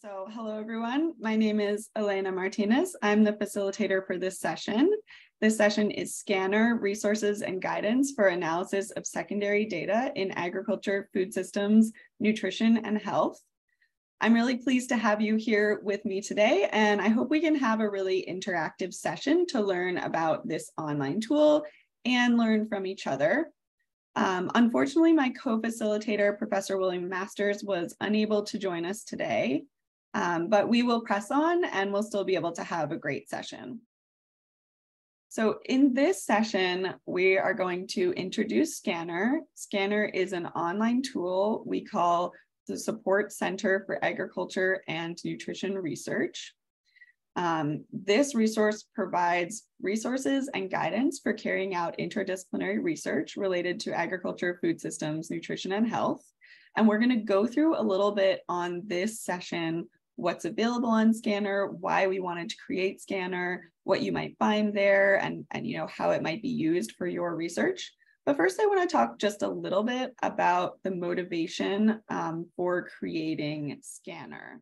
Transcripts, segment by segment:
So hello, everyone. My name is Elena Martinez. I'm the facilitator for this session. This session is SCANR Resources and Guidance for Analysis of Secondary Data in Agriculture, Food Systems, Nutrition, and Health. I'm really pleased to have you here with me today, and I hope we can have a really interactive session to learn about this online tool and learn from each other. Unfortunately, my co-facilitator, Professor William Masters, was unable to join us today, but we will press on and we'll still be able to have a great session. So in this session, we are going to introduce SCANR. SCANR is an online tool we call the Support Center for Agriculture and Nutrition Research. This resource provides resources and guidance for carrying out interdisciplinary research related to agriculture, food systems, nutrition, and health. And we're going to go through a little bit on this session, what's available on SCANR, why we wanted to create SCANR, what you might find there, and how it might be used for your research. But first, I want to talk just a little bit about the motivation for creating SCANR.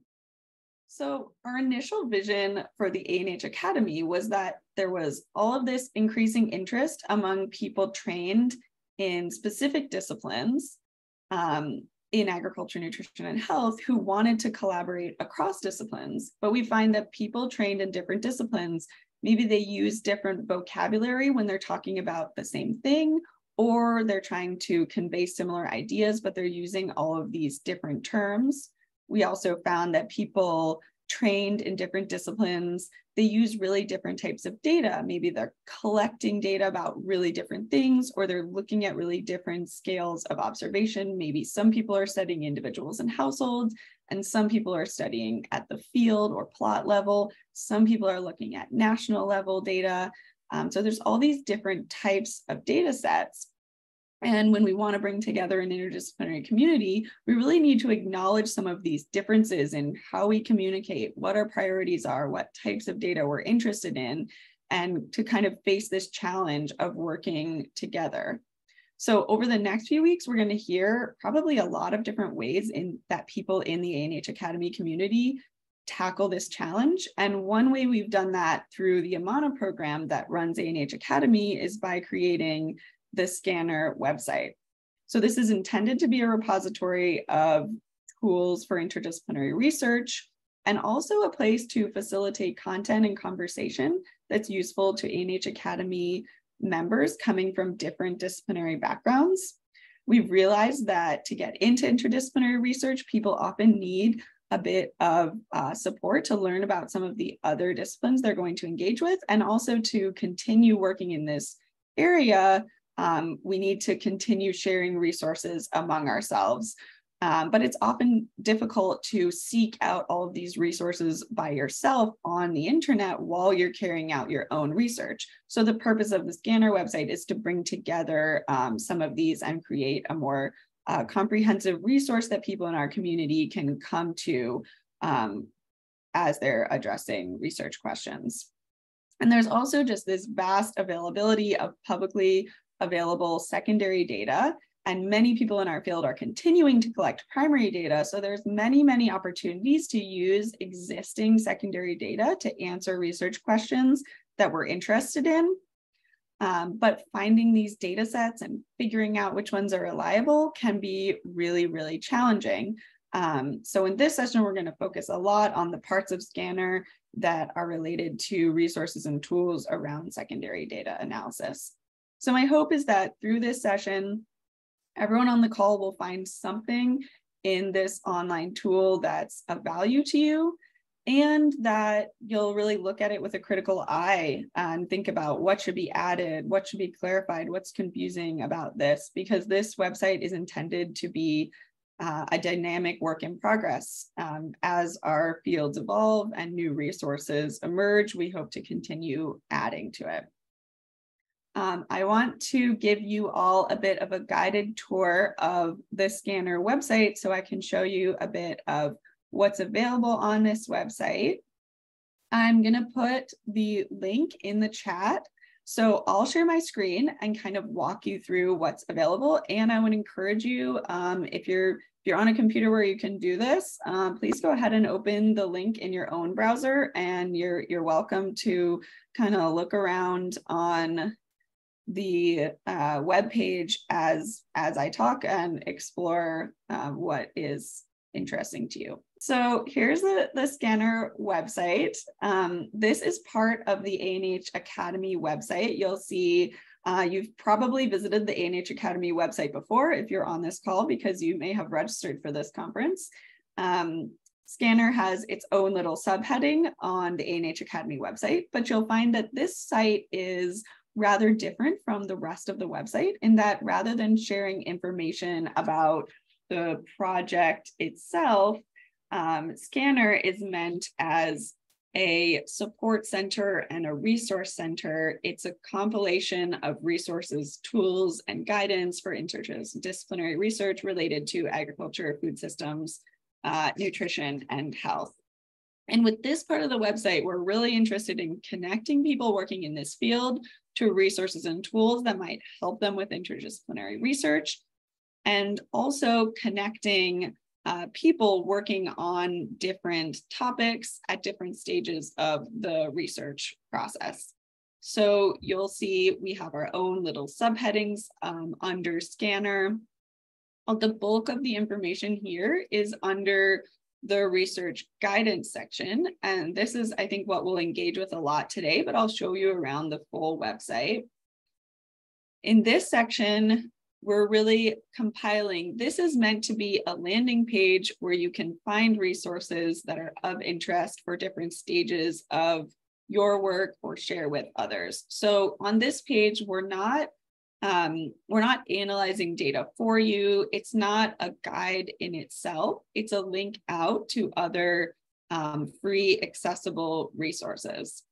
So our initial vision for the ANH Academy was that there was all of this increasing interest among people trained in specific disciplines in agriculture, nutrition, and health who wanted to collaborate across disciplines. But we find that people trained in different disciplines, maybe they use different vocabulary when they're talking about the same thing, or they're trying to convey similar ideas, but they're using all of these different terms. We also found that people trained in different disciplines, they use really different types of data. Maybe they're collecting data about really different things, or they're looking at really different scales of observation. Maybe some people are studying individuals and households, and some people are studying at the field or plot level. Some people are looking at national level data. So there's all these different types of data sets. And when we want to bring together an interdisciplinary community, we really need to acknowledge some of these differences in how we communicate, what our priorities are, what types of data we're interested in, and to kind of face this challenge of working together. So over the next few weeks, we're going to hear probably a lot of different ways that people in the ANH Academy community tackle this challenge. And one way we've done that through the Amana program that runs ANH Academy is by creating the SCANR website. So this is intended to be a repository of tools for interdisciplinary research and also a place to facilitate content and conversation that's useful to ANH Academy members coming from different disciplinary backgrounds. We've realized that to get into interdisciplinary research, people often need a bit of support to learn about some of the other disciplines they're going to engage with, and also to continue working in this area. We need to continue sharing resources among ourselves, but it's often difficult to seek out all of these resources by yourself on the internet while you're carrying out your own research. So the purpose of the SCANR website is to bring together some of these and create a more comprehensive resource that people in our community can come to as they're addressing research questions. And there's also just this vast availability of publicly available secondary data, and many people in our field are continuing to collect primary data. So there's many opportunities to use existing secondary data to answer research questions that we're interested in. But finding these data sets and figuring out which ones are reliable can be really challenging. So in this session, we're going to focus a lot on the parts of SCANR that are related to resources and tools around secondary data analysis. So my hope is that through this session, everyone on the call will find something in this online tool that's of value to you, and that you'll really look at it with a critical eye and think about what should be added, what should be clarified, what's confusing about this, because this website is intended to be a dynamic work in progress. As our fields evolve and new resources emerge, we hope to continue adding to it. I want to give you all a bit of a guided tour of the SCANR website so I can show you a bit of what's available on this website. I'm going to put the link in the chat So I'll share my screen and kind of walk you through what's available. And I would encourage you, if you're on a computer where you can do this, please go ahead and open the link in your own browser, and you're welcome to kind of look around on the web page as I talk and explore what is interesting to you. So here's the SCANR website. This is part of the ANH Academy website. You'll see you've probably visited the ANH Academy website before if you're on this call, because you may have registered for this conference. SCANR has its own little subheading on the ANH Academy website, but you'll find that this site is rather different from the rest of the website in that rather than sharing information about the project itself, SCANR is meant as a support center and a resource center. It's a compilation of resources, tools, and guidance for interdisciplinary research related to agriculture, food systems, nutrition, and health. And with this part of the website, we're really interested in connecting people working in this field to resources and tools that might help them with interdisciplinary research, and also connecting people working on different topics at different stages of the research process. So you'll see we have our own little subheadings under SCANR. The bulk of the information here is under the research guidance section. And this is, I think, what we'll engage with a lot today, but I'll show you around the full website. In this section, we're really compiling. This is meant to be a landing page where you can find resources that are of interest for different stages of your work or share with others. So on this page, we're not analyzing data for you. It's not a guide in itself. It's a link out to other free, accessible resources.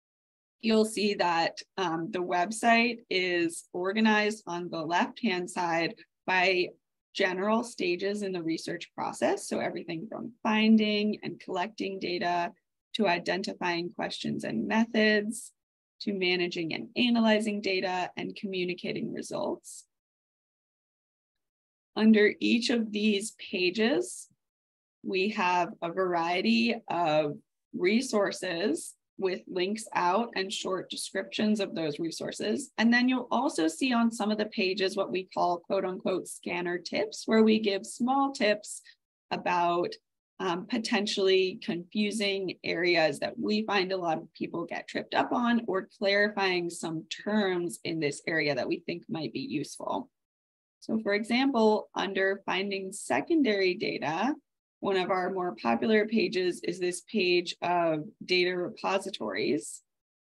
You'll see that the website is organized on the left-hand side by general stages in the research process. So everything from finding and collecting data to identifying questions and methods, to managing and analyzing data and communicating results. Under each of these pages, we have a variety of resources with links out and short descriptions of those resources. And then you'll also see on some of the pages what we call quote unquote SCANR tips, where we give small tips about potentially confusing areas that we find a lot of people get tripped up on, or clarifying some terms in this area that we think might be useful. So for example, under finding secondary data, one of our more popular pages is this page of data repositories,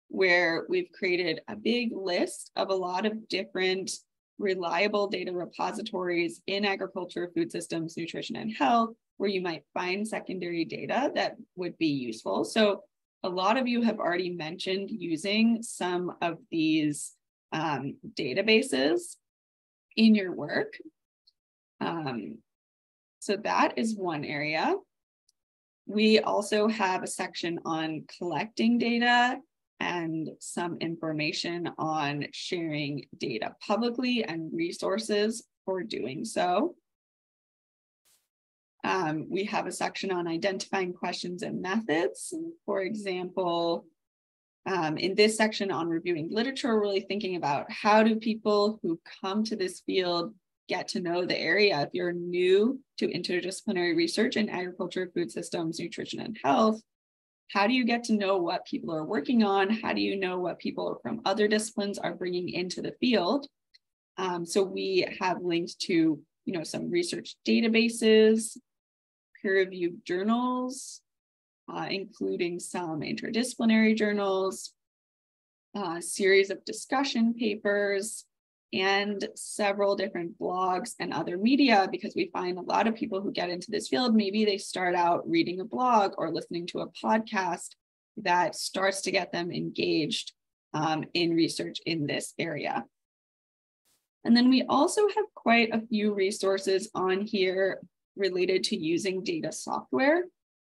where we've created a big list of a lot of different reliable data repositories in agriculture, food systems, nutrition, and health, where you might find secondary data that would be useful. So a lot of you have already mentioned using some of these databases in your work. So that is one area. We also have a section on collecting data and some information on sharing data publicly and resources for doing so. We have a section on identifying questions and methods. For example, in this section on reviewing literature, we're really thinking about how do people who come to this field get to know the area. If you're new to interdisciplinary research in agriculture, food systems, nutrition, and health, how do you get to know what people are working on? How do you know what people from other disciplines are bringing into the field? So we have links to, some research databases, peer-reviewed journals, including some interdisciplinary journals, a series of discussion papers, and several different blogs and other media, because we find a lot of people who get into this field, maybe they start out reading a blog or listening to a podcast that starts to get them engaged in research in this area. And then we also have quite a few resources on here related to using data software,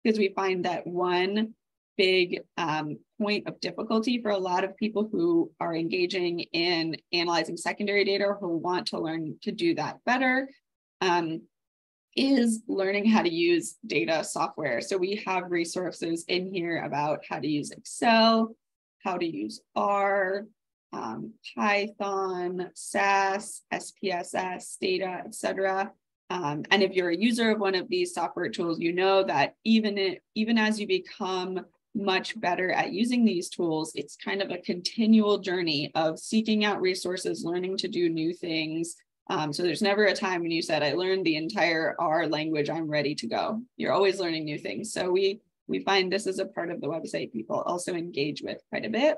because we find that one big point of difficulty for a lot of people who are engaging in analyzing secondary data or who want to learn to do that better, is learning how to use data software. So we have resources in here about how to use Excel, how to use R, Python, SAS, SPSS, data, etc. And if you're a user of one of these software tools, you know that even as you become much better at using these tools, it's kind of a continual journey of seeking out resources, learning to do new things. So there's never a time when you said, I learned the entire R language, I'm ready to go. You're always learning new things. So we find this is a part of the website people also engage with quite a bit.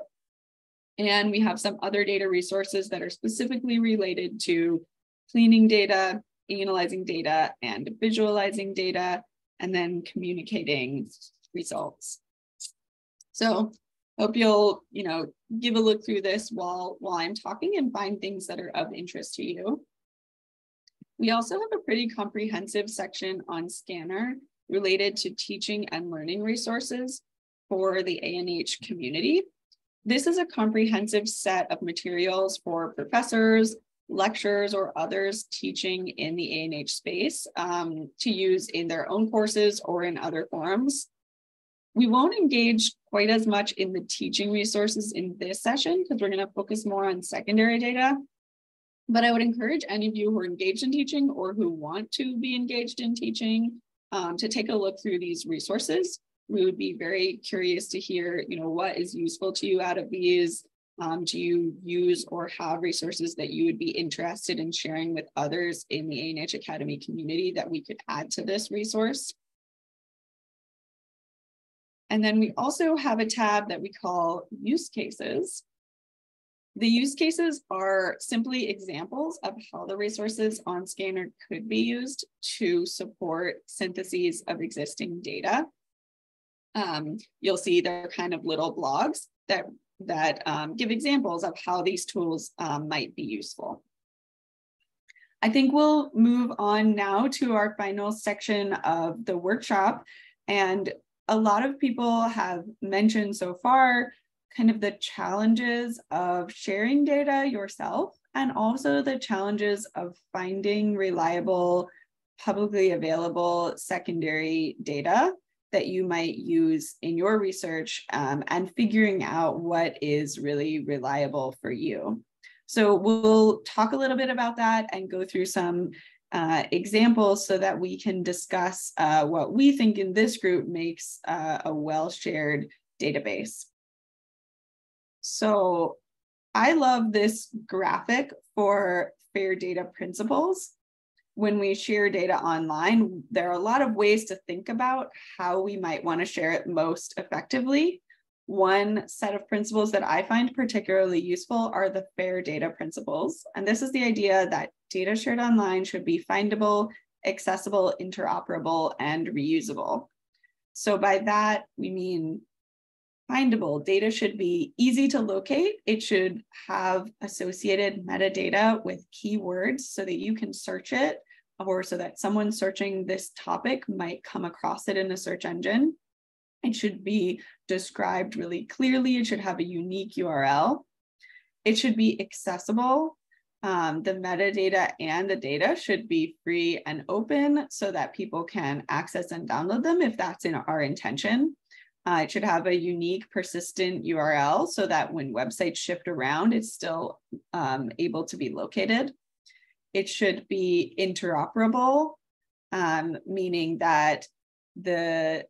And we have some other data resources that are specifically related to cleaning data, analyzing data, and visualizing data, and then communicating results. So hope you'll, give a look through this while I'm talking and find things that are of interest to you. We also have a pretty comprehensive section on SCANR related to teaching and learning resources for the ANH community. This is a comprehensive set of materials for professors, lecturers, or others teaching in the ANH space to use in their own courses or in other forums. We won't engage quite as much in the teaching resources in this session because we're going to focus more on secondary data. But I would encourage any of you who are engaged in teaching or who want to be engaged in teaching to take a look through these resources. We would be very curious to hear, what is useful to you out of these. Do you use or have resources that you would be interested in sharing with others in the ANH Academy community that we could add to this resource? And then we also have a tab that we call use cases. The use cases are simply examples of how the resources on SCANR could be used to support syntheses of existing data. You'll see they're kind of little blogs that give examples of how these tools might be useful. I think we'll move on now to our final section of the workshop. And a lot of people have mentioned so far kind of the challenges of sharing data yourself and also the challenges of finding reliable, publicly available secondary data that you might use in your research and figuring out what is really reliable for you. So we'll talk a little bit about that and go through some examples so that we can discuss what we think in this group makes a well-shared database. So I love this graphic for fair data principles. When we share data online, there are a lot of ways to think about how we might want to share it most effectively. One set of principles that I find particularly useful are the fair data principles. And this is the idea that data shared online should be findable, accessible, interoperable, and reusable. So by that, we mean findable. Data should be easy to locate. It should have associated metadata with keywords so that you can search it, or so that someone searching this topic might come across it in a search engine. It should be described really clearly. It should have a unique URL. It should be accessible. The metadata and the data should be free and open so that people can access and download them if that's in our intention. It should have a unique persistent URL so that when websites shift around, it's still able to be located. It should be interoperable, meaning that the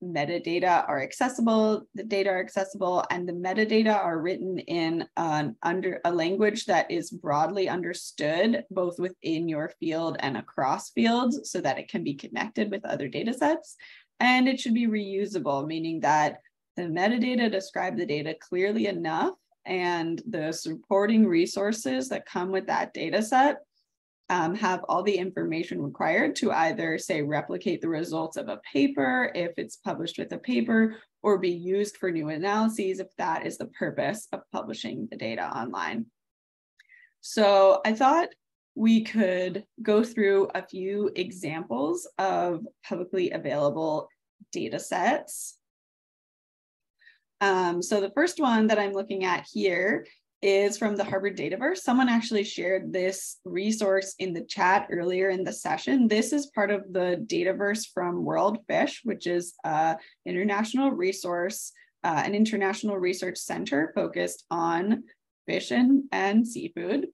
metadata are accessible, the data are accessible, and the metadata are written in under a language that is broadly understood both within your field and across fields so that it can be connected with other data sets. And it should be reusable, meaning that the metadata describe the data clearly enough and the supporting resources that come with that data set have all the information required to either, say, replicate the results of a paper if it's published with a paper, or be used for new analyses if that is the purpose of publishing the data online. So I thought we could go through a few examples of publicly available data sets. So the first one that I'm looking at here is from the Harvard Dataverse. Someone actually shared this resource in the chat earlier in the session. This is part of the Dataverse from World Fish, which is an international resource, an international research center focused on fish and seafood.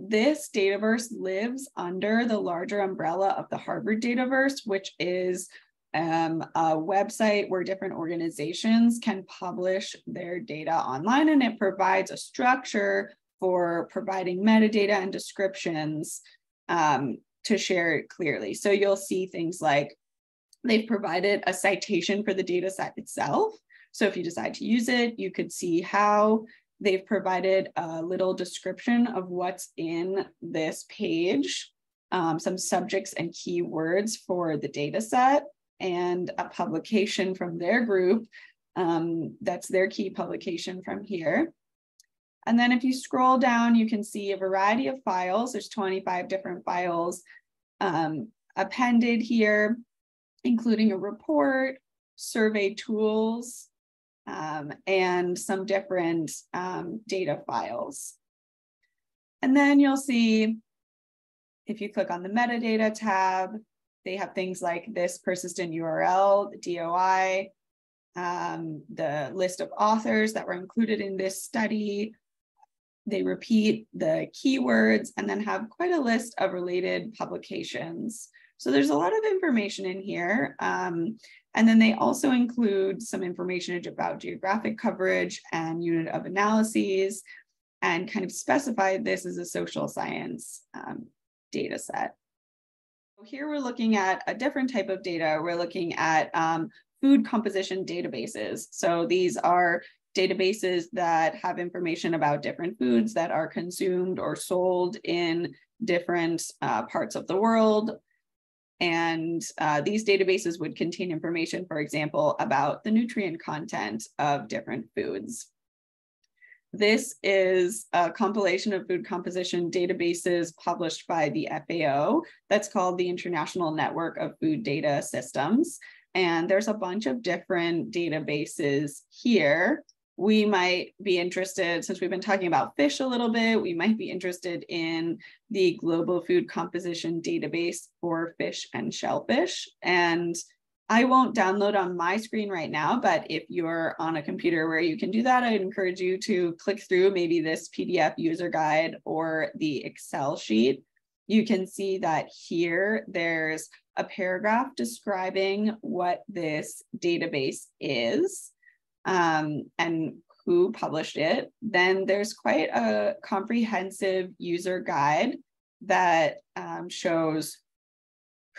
This Dataverse lives under the larger umbrella of the Harvard Dataverse, which is a website where different organizations can publish their data online, and it provides a structure for providing metadata and descriptions to share it clearly. So you'll see things like they've provided a citation for the data set itself. So if you decide to use it, you could see how. They've provided a little description of what's in this page, some subjects and keywords for the data set, and a publication from their group. That's their key publication from here. And then if you scroll down, you can see a variety of files. There's 25 different files appended here, including a report, survey tools, and some different data files. And then you'll see, if you click on the metadata tab, they have things like this persistent URL, the DOI, the list of authors that were included in this study. They repeat the keywords and then have quite a list of related publications. So there's a lot of information in here. And then they also include some information about geographic coverage and unit of analyses, and kind of specify this as a social science data set. Here we're looking at a different type of data. We're looking at food composition databases. So these are databases that have information about different foods that are consumed or sold in different parts of the world. And these databases would contain information, for example, about the nutrient content of different foods. This is a compilation of food composition databases published by the FAO. That's called the International Network of Food Data Systems. And there's a bunch of different databases here. We might be interested, since we've been talking about fish a little bit, we might be interested in the Global Food Composition Database for fish and shellfish. And I won't download on my screen right now, but if you're on a computer where you can do that, I'd encourage you to click through maybe this PDF user guide or the Excel sheet. You can see that here there's a paragraph describing what this database is. And who published it. Then there's quite a comprehensive user guide that shows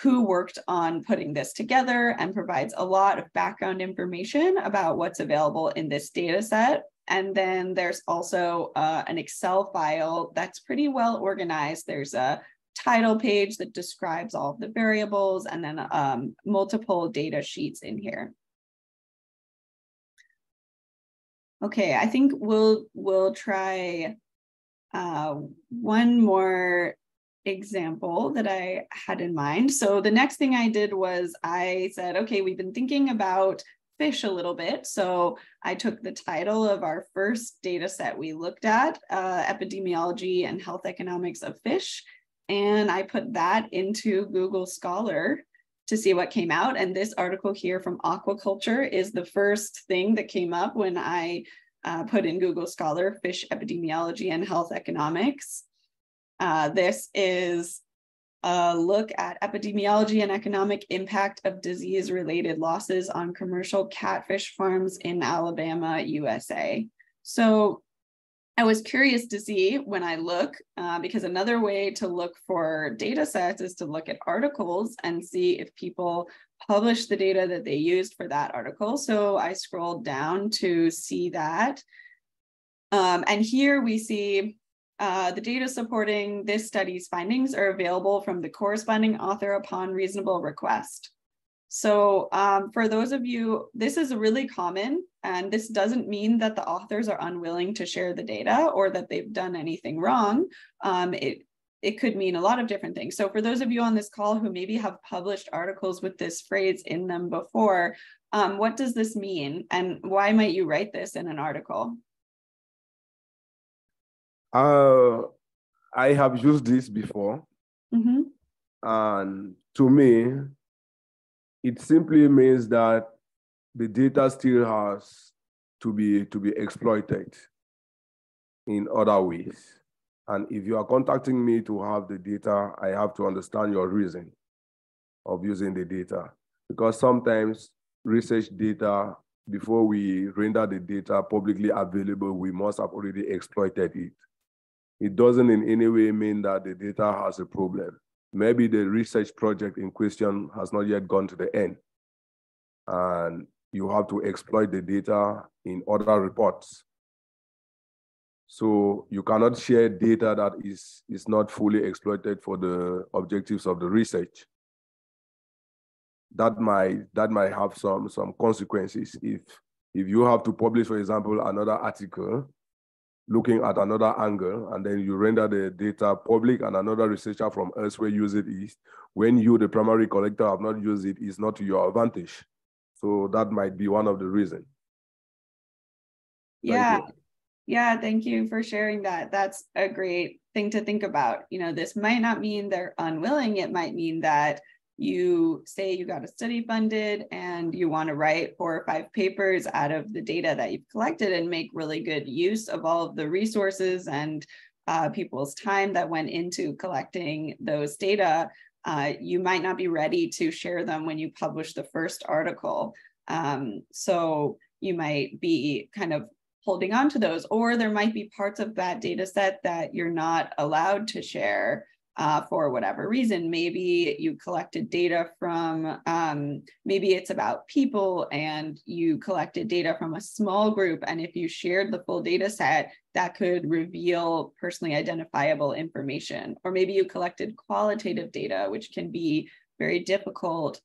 who worked on putting this together and provides a lot of background information about what's available in this data set. And then there's also an Excel file that's pretty well organized. There's a title page that describes all of the variables, and then multiple data sheets in here. Okay, I think we'll try one more example that I had in mind. So the next thing I did was I said, okay, we've been thinking about fish a little bit. So I took the title of our first data set we looked at, Epidemiology and Health Economics of Fish, and I put that into Google Scholar to see what came out. And this article here from Aquaculture is the first thing that came up when I put in Google Scholar, fish epidemiology and health economics. This is a look at epidemiology and economic impact of disease-related losses on commercial catfish farms in Alabama, USA. So I was curious to see when I look, because another way to look for data sets is to look at articles and see if people publish the data that they used for that article. So I scrolled down to see that. And here we see the data supporting this study's findings are available from the corresponding author upon reasonable request. So for those of you, this is really common, and this doesn't mean that the authors are unwilling to share the data or that they've done anything wrong. It could mean a lot of different things. So for those of you on this call who maybe have published articles with this phrase in them before, What does this mean? And why might you write this in an article? I have used this before. Mm-hmm. And to me, it simply means that the data still has to be exploited in other ways. And if you are contacting me to have the data, I have to understand your reason of using the data. Because sometimes research data, before we render the data publicly available, we must have already exploited it. It doesn't in any way mean that the data has a problem. Maybe the research project in question has not yet gone to the end. And you have to exploit the data in other reports. So you cannot share data that is not fully exploited for the objectives of the research. That might have some consequences. If you have to publish, for example, another article looking at another angle, and then you render the data public and another researcher from elsewhere use it, is when you, the primary collector, have not used it, is not to your advantage. So that might be one of the reasons. Yeah. Yeah, thank you for sharing that. That's a great thing to think about. This might not mean they're unwilling. It might mean that you say you got a study funded and you want to write 4 or 5 papers out of the data that you've collected and make really good use of all of the resources and people's time that went into collecting those data. You might not be ready to share them when you publish the first article. So you might be kind of holding on to those, or there might be parts of that data set that you're not allowed to share for whatever reason. Maybe you collected data from, maybe it's about people and you collected data from a small group. And if you shared the full data set, that could reveal personally identifiable information. Or maybe you collected qualitative data, which can be very difficult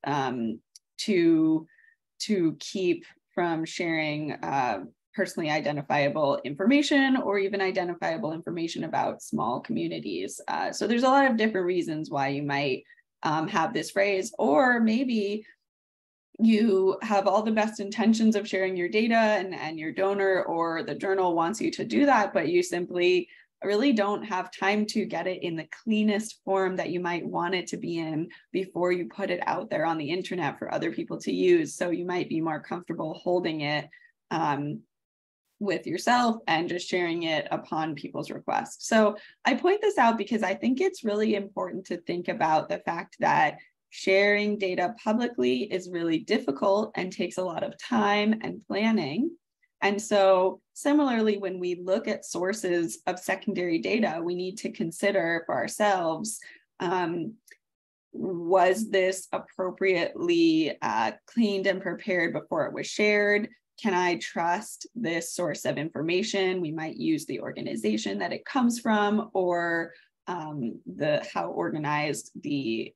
to keep from sharing personally identifiable information, or even identifiable information about small communities. So there's a lot of different reasons why you might have this phrase, or maybe you have all the best intentions of sharing your data and your donor or the journal wants you to do that, but you simply really don't have time to get it in the cleanest form that you might want it to be in before you put it out there on the internet for other people to use. So you might be more comfortable holding it with yourself and just sharing it upon people's request. So I point this out because I think it's really important to think about the fact that sharing data publicly is really difficult and takes a lot of time and planning. And so similarly, when we look at sources of secondary data, we need to consider for ourselves, was this appropriately cleaned and prepared before it was shared? Can I trust this source of information? We might use the organization that it comes from, or how organized the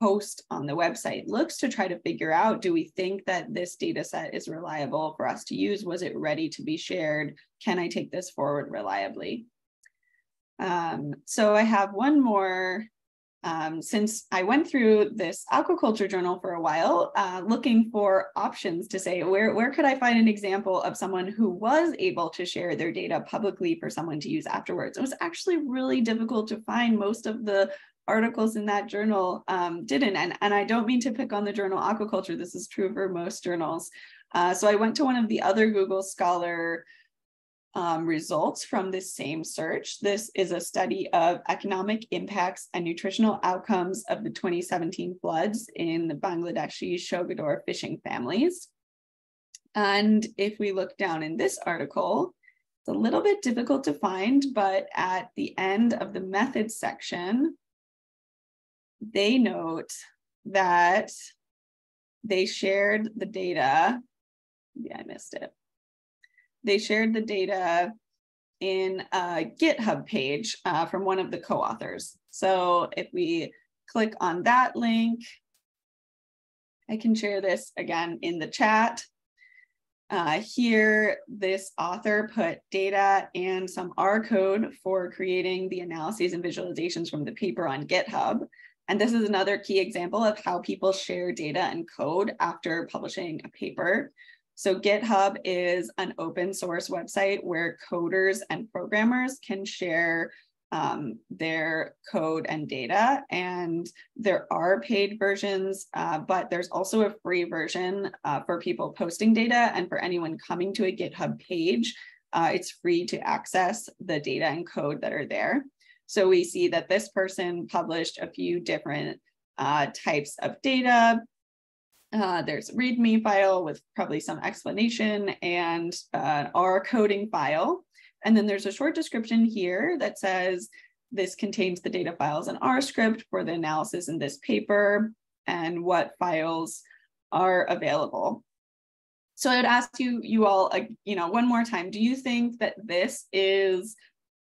post on the website looks, to try to figure out, do we think that this data set is reliable for us to use? Was it ready to be shared? Can I take this forward reliably? So I have one more. Since I went through this aquaculture journal for a while, looking for options to say, where could I find an example of someone who was able to share their data publicly for someone to use afterwards? It was actually really difficult to find. Most of the articles in that journal didn't, and I don't mean to pick on the journal Aquaculture. This is true for most journals. So I went to one of the other Google Scholar results from this same search. This is a study of economic impacts and nutritional outcomes of the 2017 floods in the Bangladeshi Shogador fishing families. And if we look down in this article, it's a little bit difficult to find, but at the end of the methods section, they note that they shared the data. Yeah, I missed it. They shared the data in a GitHub page from one of the co-authors. So if we click on that link, I can share this again in the chat. Here, this author put data and some R code for creating the analyses and visualizations from the paper on GitHub. And this is another key example of how people share data and code after publishing a paper. So GitHub is an open source website where coders and programmers can share their code and data. And there are paid versions, but there's also a free version for people posting data, and for anyone coming to a GitHub page, it's free to access the data and code that are there. So we see that this person published a few different types of data. There's a README file with probably some explanation and an R coding file. And then there's a short description here that says this contains the data files in R script for the analysis in this paper and what files are available. So I'd ask you all, one more time, do you think that this is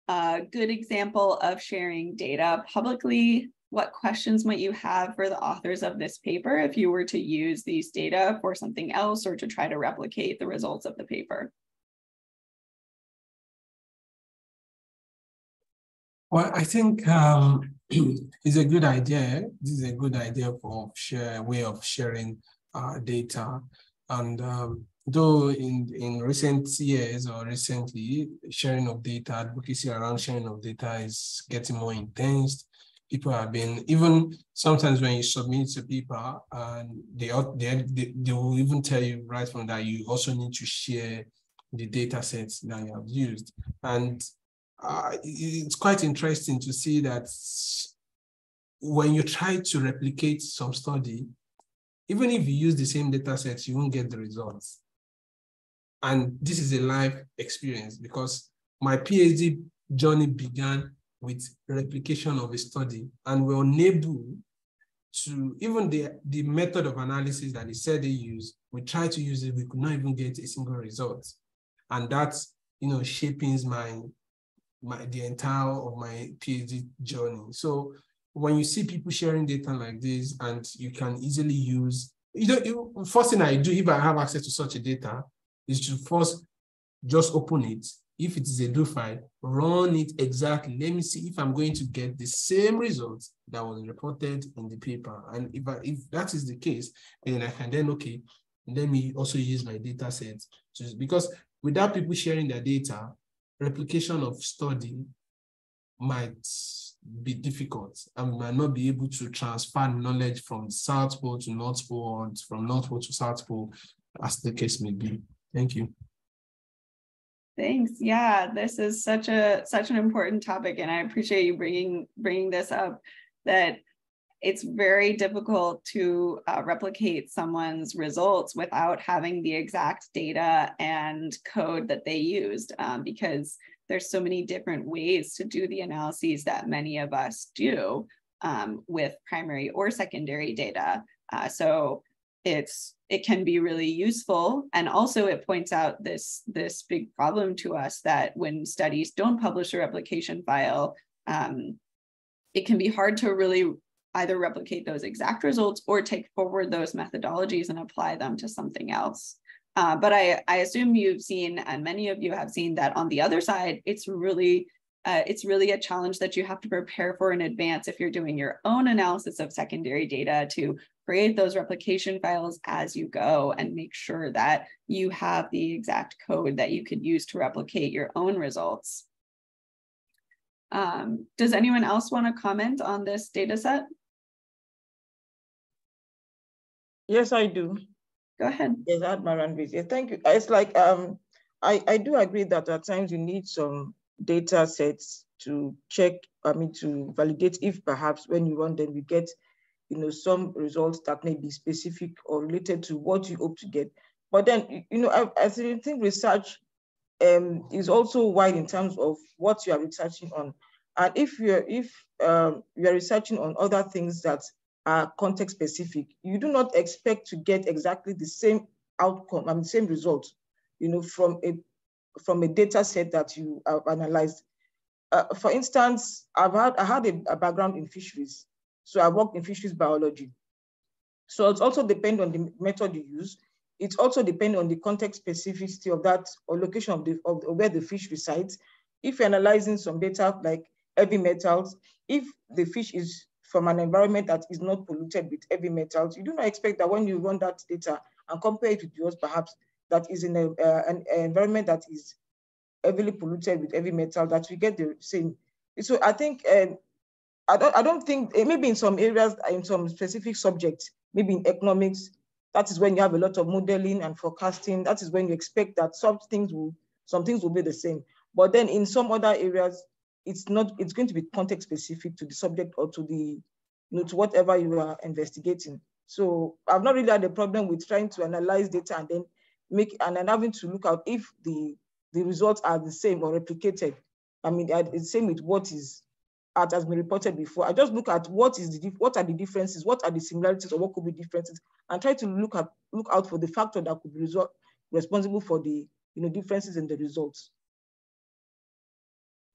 a good example of sharing data publicly? What questions might you have for the authors of this paper if you were to use these data for something else or to try to replicate the results of the paper? Well, I think it's a good idea. This is a good idea for way of sharing data. And though in recent years or recently, sharing of data, advocacy around sharing of data is getting more intense. People have been, even sometimes when you submit a paper, and they will even tell you right from that you also need to share the data sets that you have used. And it's quite interesting to see that when you try to replicate some study, even if you use the same data sets, you won't get the results. And this is a life experience because my PhD journey began with replication of a study, and we're unable to, even the method of analysis that they said they use, we tried to use it, we could not even get a single result. And that's, shaping the entire of my PhD journey. So when you see people sharing data like this, and you can easily use, first thing I do if I have access to such a data is to first just open it. If it is a do file, run it exactly. Let me see if I'm going to get the same results that was reported in the paper. And if that is the case, then I can let me also use my data set. Because without people sharing their data, replication of study might be difficult and might not be able to transfer knowledge from South Pole to North Pole, or from North Pole to South Pole, as the case may be. Thank you. Thanks. Yeah, this is such an important topic, and I appreciate you bringing this up. That it's very difficult to replicate someone's results without having the exact data and code that they used, because there's so many different ways to do the analyses that many of us do with primary or secondary data. So it can be really useful. And also it points out this big problem to us that when studies don't publish a replication file, it can be hard to really either replicate those exact results or take forward those methodologies and apply them to something else. But I assume you've seen, and many of you have seen, that on the other side, it's really a challenge that you have to prepare for in advance if you're doing your own analysis of secondary data, to create those replication files as you go and make sure that you have the exact code that you could use to replicate your own results. Does anyone else want to comment on this data set? Yes, I do. Go ahead. Yes, I had my hand raised. Yeah, thank you. It's like, I do agree that at times you need some data sets to check, to validate if perhaps when you run them, you get, some results that may be specific or related to what you hope to get. But then, I think research is also wide in terms of what you are researching on. And if you're researching on other things that are context specific, you do not expect to get exactly the same outcome, same result, from a data set that you have analyzed. For instance, I had a background in fisheries. So I worked in fisheries biology. So it also depends on the method you use. It also depends on the context specificity of that, or location of where the fish resides. If you're analyzing some data like heavy metals, if the fish is from an environment that is not polluted with heavy metals, you do not expect that when you run that data and compare it with yours, perhaps that is in an environment that is heavily polluted with heavy metal, that we get the same. So I think, I don't think, maybe in some areas, in some specific subjects, maybe in economics, that is when you have a lot of modeling and forecasting. That is when you expect that some things will be the same. But then in some other areas, it's going to be context specific to the subject or to the, to whatever you are investigating. So I've not really had a problem with trying to analyze data and then having to look out if the results are the same or replicated. I mean, it's the same with what has been reported before. I just look at what are the differences, what are the similarities, or what could be differences, and try to look out for the factor that could be responsible for the differences in the results.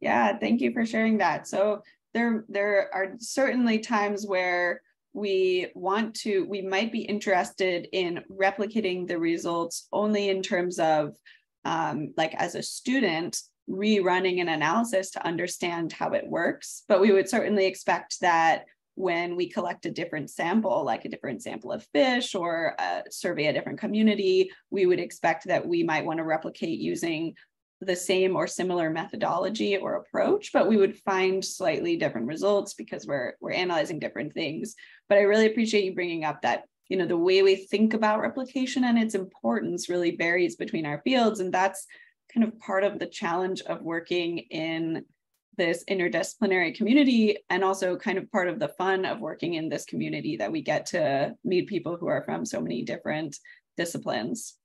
Yeah, thank you for sharing that. So there are certainly times where we might be interested in replicating the results only in terms of like as a student rerunning an analysis to understand how it works. But we would certainly expect that when we collect a different sample, like a different sample of fish or survey a different community, we would expect that we might want to replicate using the same or similar methodology or approach, but we would find slightly different results because we're analyzing different things. But I really appreciate you bringing up that, the way we think about replication and its importance really varies between our fields. And that's kind of part of the challenge of working in this interdisciplinary community, and also kind of part of the fun of working in this community, that we get to meet people who are from so many different disciplines.